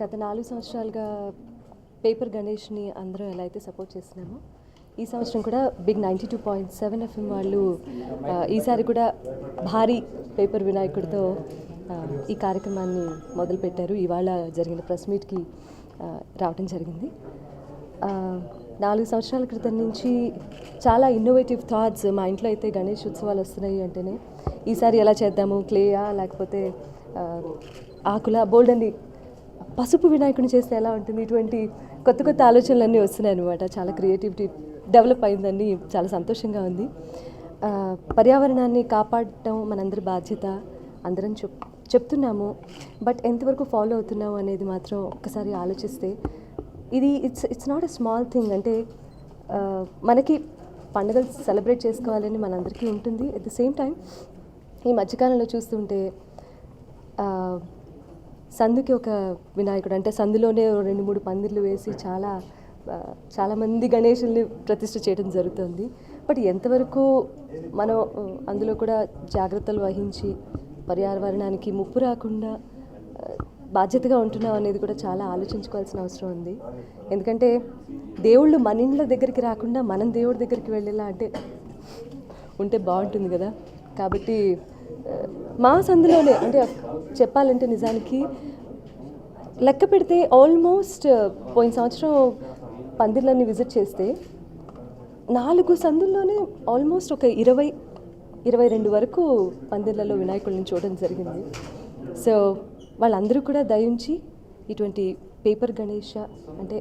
గత 4 సంవత్సరాలుగా పేపర్ గణేష్ని అందరం ఎలా అయితే సపోర్ట్ చేస్తున్నామో ఈ సంవత్సరం కూడా బిగ్ 92.7 FM వాళ్ళు ఈసారి కూడా భారీ పేపర్ వినాయకుడితో ఈ కార్యక్రమాన్ని మొదలుపెట్టారు. ఇవాళ జరిగిన ప్రెస్ మీట్కి రావడం జరిగింది. 4 సంవత్సరాల క్రితం నుంచి చాలా ఇన్నోవేటివ్ థాట్స్ మా ఇంట్లో అయితే గణేష్ ఉత్సవాలు వస్తున్నాయి అంటేనే ఈసారి ఎలా చేద్దాము, క్లేయా లేకపోతే ఆకుల బోల్డన్ని పసుపు వినాయకుడిని చేస్తే ఎలా ఉంటుంది, ఇటువంటి కొత్త కొత్త ఆలోచనలన్నీ వస్తున్నాయి అనమాట. చాలా క్రియేటివిటీ డెవలప్ అయిందని చాలా సంతోషంగా ఉంది. పర్యావరణాన్ని కాపాడటం మనందరి బాధ్యత, అందరం చెప్తున్నాము. బట్ ఎంతవరకు ఫాలో అవుతున్నాము అనేది మాత్రం ఒక్కసారి ఆలోచిస్తే ఇది it's not a small thing. అంటే మనకి పండుగలు సెలబ్రేట్ చేసుకోవాలని మనందరికీ ఉంటుంది. అట్ ద సేమ్ టైం ఈ మధ్యకాలంలో చూస్తుంటే సందుకి ఒక వినాయకుడు, అంటే సందులోనే 2-3 పందిర్లు వేసి చాలామంది గణేషుల్ని ప్రతిష్ఠ చేయడం జరుగుతుంది. బట్ ఎంతవరకు మనం అందులో కూడా జాగ్రత్తలు వహించి పర్యావరణానికి ముప్పు రాకుండా బాధ్యతగా ఉంటున్నాం అనేది కూడా చాలా ఆలోచించుకోవాల్సిన అవసరం ఉంది. ఎందుకంటే దేవుళ్ళు మన ఇండ్ల దగ్గరికి రాకుండా మనం దేవుడి దగ్గరికి వెళ్ళేలా అంటే ఉంటే బాగుంటుంది కదా. కాబట్టి మా సందులోనే, అంటే చెప్పాలంటే నిజానికి లెక్క పెడితే ఆల్మోస్ట్ పోయిన సంవత్సరం పందిర్లన్నీ విజిట్ చేస్తే 4 సందుల్లోనే ఆల్మోస్ట్ ఒక 20-22 వరకు పందిర్లలో వినాయకుడిని చూడడం జరిగింది. సో వాళ్ళందరూ కూడా దయించి ఇటువంటి పేపర్ గణేష అంటే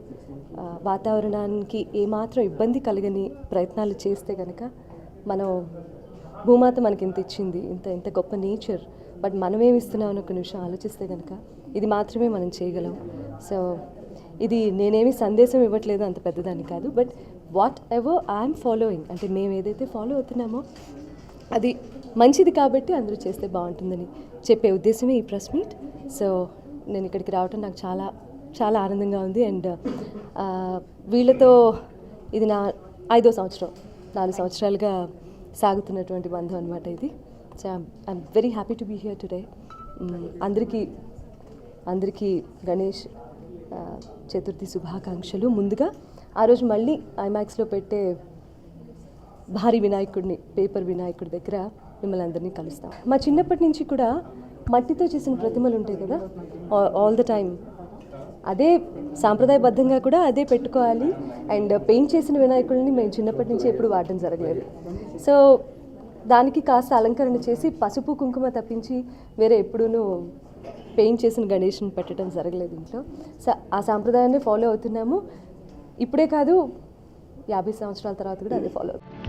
వాతావరణానికి ఏమాత్రం ఇబ్బంది కలగని ప్రయత్నాలు చేస్తే కనుక మనం భూమాత మనకి ఇంత ఇచ్చింది, ఇంత గొప్ప నేచర్, బట్ మనమేమి ఇస్తున్నామని ఒక నిమిషం ఆలోచిస్తే కనుక ఇది మాత్రమే మనం చేయగలం. సో ఇది నేనేమి సందేశం ఇవ్వట్లేదు, అంత పెద్దదాన్ని కాదు. But what ever I'm following, అంటే మేము ఏదైతే ఫాలో అవుతున్నామో అది మంచిది కాబట్టి అందరూ చేస్తే బాగుంటుందని చెప్పే ఉద్దేశమే ఈ ప్రెస్ మీట్. సో నేను ఇక్కడికి రావటం నాకు చాలా చాలా ఆనందంగా ఉంది. అండ్ వీళ్ళతో ఇది నా 5వ సంవత్సరం, 4 సంవత్సరాలుగా సాగుతున్నటువంటి బంధం అనమాట ఇది. So I'm very happy to be here today. అందరికీ గణేష్ చతుర్థి శుభాకాంక్షలు. ముందుగా ఆ రోజు మళ్ళీ ఐమాక్స్లో పెట్టే భారీ వినాయకుడిని, పేపర్ వినాయకుడి దగ్గర మిమ్మల్ని అందరినీ కలుస్తాం. మా చిన్నప్పటి నుంచి కూడా మట్టితో చేసిన ప్రతిమలు ఉంటాయి కదా, ఆల్ ద టైమ్ అదే సాంప్రదాయబద్ధంగా కూడా అదే పెట్టుకోవాలి. అండ్ పెయింట్ చేసిన వినాయకుడిని మేము చిన్నప్పటి నుంచి ఎప్పుడు వాడడం జరగలేదు. సో దానికి కాస్త అలంకరణ చేసి పసుపు కుంకుమ తప్పించి వేరే ఎప్పుడూ పెయింట్ చేసిన గణేష్ని పెట్టడం జరగలేదు ఇంట్లో. సో ఆ సాంప్రదాయాన్ని ఫాలో అవుతున్నాము. ఇప్పుడే కాదు, 50 సంవత్సరాల తర్వాత కూడా అదే ఫాలో అవుతుంది.